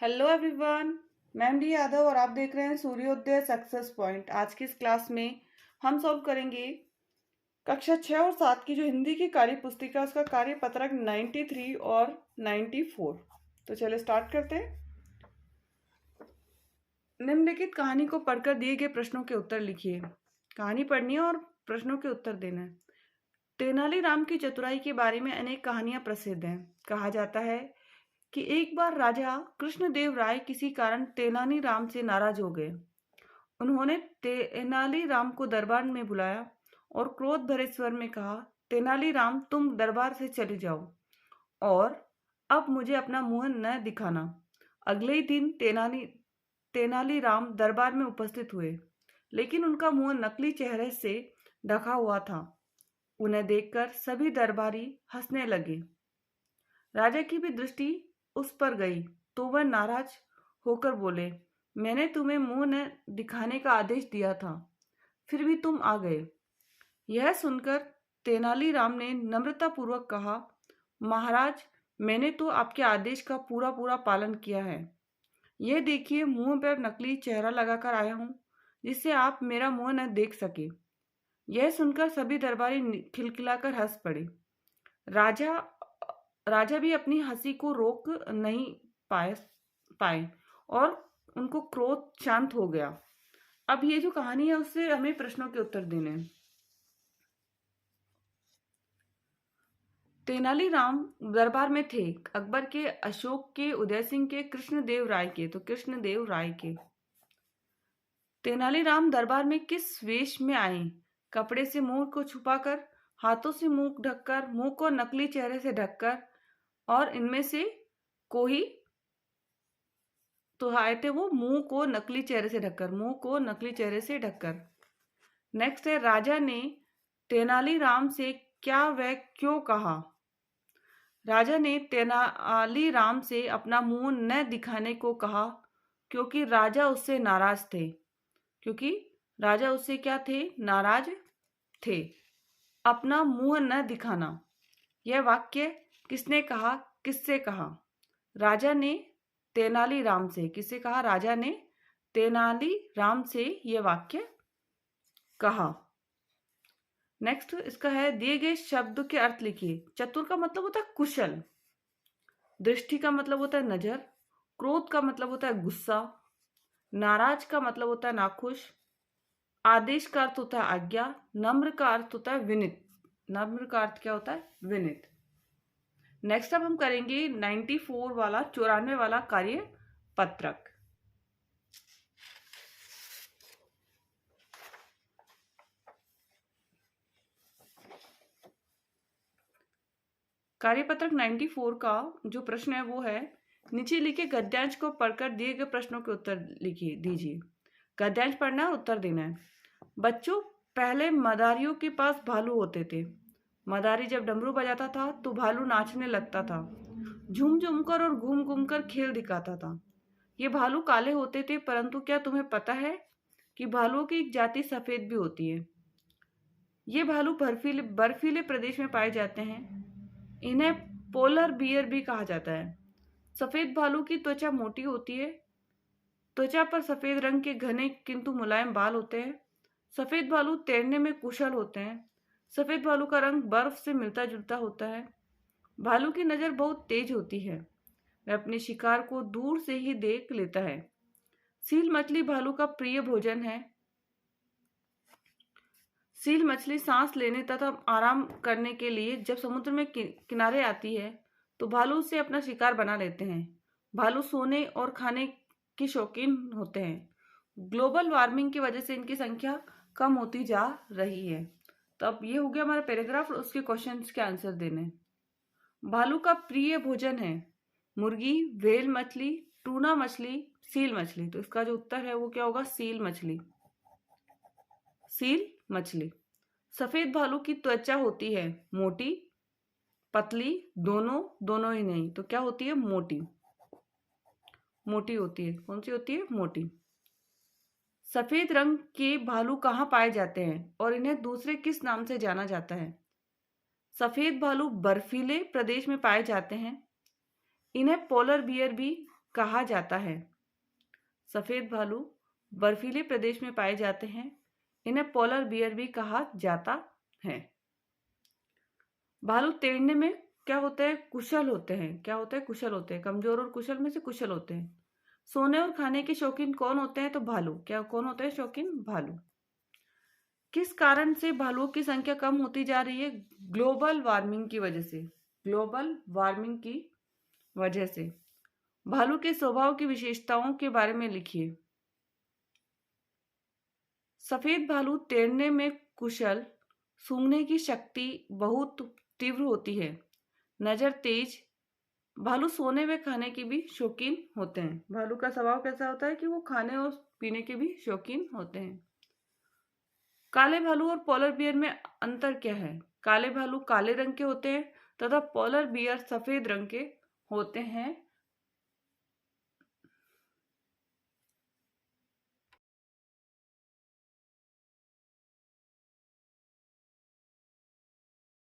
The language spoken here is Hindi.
Hello everyone. मैं एमडी यादव और आप देख रहे हैं सूर्योदय सक्सेस पॉइंट। आज की इस क्लास में हम सॉल्व करेंगे कक्षा 6 और 7 की जो हिंदी की कार्य पुस्तिका उसका कार्य पत्रक 93 और 94। तो चलिए स्टार्ट करते हैं। निम्नलिखित कहानी को पढ़कर दिए गए प्रश्नों के उत्तर लिखिए। कहानी पढ़नी है और प्रश्नों के उत्तर देना है। तेनालीराम की चतुराई के बारे में अनेक कहानियां प्रसिद्ध हैं। कहा जाता है कि एक बार राजा कृष्णदेव राय किसी कारण तेनालीराम से नाराज हो गए। उन्होंने तेनालीराम को दरबार में बुलाया और क्रोध भरे स्वर में कहा, तेनालीराम, तुम दरबार से चले जाओ और अब मुझे अपना मुंह न दिखाना। अगले ही दिन तेनालीराम दरबार में उपस्थित हुए, लेकिन उनका मुंह नकली चेहरे से ढका हुआ था। उन्हें देखकर सभी दरबारी हंसने लगे। राजा की भी दृष्टि उस पर गई तो वह नाराज होकर बोले, मैंने तुम्हें मुंह न दिखाने का आदेश दिया था, फिर भी तुम आ गए। यह सुनकर तेनालीराम ने नम्रतापूर्वक कहा, महाराज, मैंने तो आपके आदेश का पूरा पूरा पालन किया है। यह देखिए, मुंह पर नकली चेहरा लगाकर आया हूं, जिससे आप मेरा मुंह न देख सके। यह सुनकर सभी दरबारी खिलखिलाकर हंस पड़े। राजा राजा भी अपनी हंसी को रोक नहीं पाए और उनको क्रोध शांत हो गया। अब ये जो कहानी है उससे हमें प्रश्नों के उत्तर देने हैं। तेनालीराम दरबार में थे अकबर के, अशोक के, उदय सिंह के, कृष्णदेव राय के। तो कृष्णदेव राय के। तेनालीराम दरबार में किस वेश में आए? कपड़े से मुंह को छुपाकर, हाथों से मुंह ढककर, मुंह को नकली चेहरे से ढककर, और इनमें से कोई तो आए थे वो मुंह को नकली चेहरे से ढककर, मुंह को नकली चेहरे से ढककर। नेक्स्ट है, राजा ने तेनालीराम से क्या वह क्यों कहा? राजा ने तेनालीराम से अपना मुंह न दिखाने को कहा क्योंकि राजा उससे नाराज थे। क्योंकि राजा उससे क्या थे? नाराज थे। अपना मुंह न दिखाना, यह वाक्य किसने कहा, किससे कहा? राजा ने तेनालीराम से। किससे कहा? राजा ने तेनालीराम से यह वाक्य कहा। नेक्स्ट इसका है, दिए गए शब्द के अर्थ लिखिए। चतुर का मतलब होता है कुशल, दृष्टि का मतलब होता है नजर, क्रोध का मतलब होता है गुस्सा, नाराज का मतलब होता है नाखुश, आदेश का अर्थ होता है आज्ञा, नम्र का अर्थ होता है विनित। नम्र का अर्थ क्या होता है? विनित। नेक्स्ट अब हम करेंगे 94 वाला, 94 वाला कार्य पत्रक। कार्यपत्रक 94 का जो प्रश्न है वो है, नीचे लिखे गद्यांश को पढ़कर दिए गए प्रश्नों के उत्तर लिखिए दीजिए। गद्यांश पढ़ना है, उत्तर देना है। बच्चों, पहले मदारियों के पास भालू होते थे। मदारी जब डमरू बजाता था तो भालू नाचने लगता था, झूम झूम कर और घूम घूम कर खेल दिखाता था। ये भालू काले होते थे, परंतु क्या तुम्हें पता है कि भालुओं की एक जाति सफेद भी होती है? ये भालू बर्फीले प्रदेश में पाए जाते हैं। इन्हें पोलर बियर भी कहा जाता है। सफेद भालू की त्वचा मोटी होती है। त्वचा पर सफेद रंग के घने किंतु मुलायम बाल होते हैं। सफेद भालू तैरने में कुशल होते हैं। सफेद भालू का रंग बर्फ से मिलता जुलता होता है। भालू की नजर बहुत तेज होती है। वह अपने शिकार को दूर से ही देख लेता है। सील मछली भालू का प्रिय भोजन है। सील मछली सांस लेने तथा आराम करने के लिए जब समुद्र में किनारे आती है तो भालू उसे अपना शिकार बना लेते हैं। भालू सोने और खाने के शौकीन होते हैं। ग्लोबल वार्मिंग की वजह से इनकी संख्या कम होती जा रही है। तो अब ये हो गया हमारा पैराग्राफ, उसके क्वेश्चंस के आंसर देने। भालू का प्रिय भोजन है मुर्गी, व्हेल मछली, टूना मछली, सील मछली। तो इसका जो उत्तर है वो क्या होगा? सील मछली। सील मछली। सफेद भालू की त्वचा होती है मोटी, पतली, दोनों, दोनों ही नहीं। तो क्या होती है? मोटी। मोटी होती है। कौन सी होती है? मोटी। सफेद रंग के भालू कहाँ पाए जाते हैं और इन्हें दूसरे किस नाम से जाना जाता है? सफेद भालू बर्फीले प्रदेश में पाए जाते हैं। इन्हें पोलर बियर भी कहा जाता है? सफेद भालू बर्फीले प्रदेश में पाए जाते हैं। इन्हें पोलर बियर भी कहा जाता है। भालू तैरने में क्या होते हैं? कुशल होते हैं। क्या होते हैं? कुशल होते हैं। कमजोर और कुशल में से कुशल होते हैं। सोने और खाने के शौकीन कौन होते हैं? तो भालू। क्या कौन होते हैं शौकीन? भालू। किस कारण से भालुओं की संख्या कम होती जा रही है? ग्लोबल वार्मिंग की वजह से। ग्लोबल वार्मिंग की वजह से। भालू के स्वभाव की विशेषताओं के बारे में लिखिए। सफेद भालू तैरने में कुशल, सूंघने की शक्ति बहुत तीव्र होती है, नजर तेज। भालू सोने व खाने के भी शौकीन होते हैं। भालू का स्वभाव कैसा होता है कि वो खाने और पीने के भी शौकीन होते हैं। काले भालू और पोलर बियर में अंतर क्या है? काले भालू काले रंग के होते हैं तथा पोलर बियर सफेद रंग के होते हैं।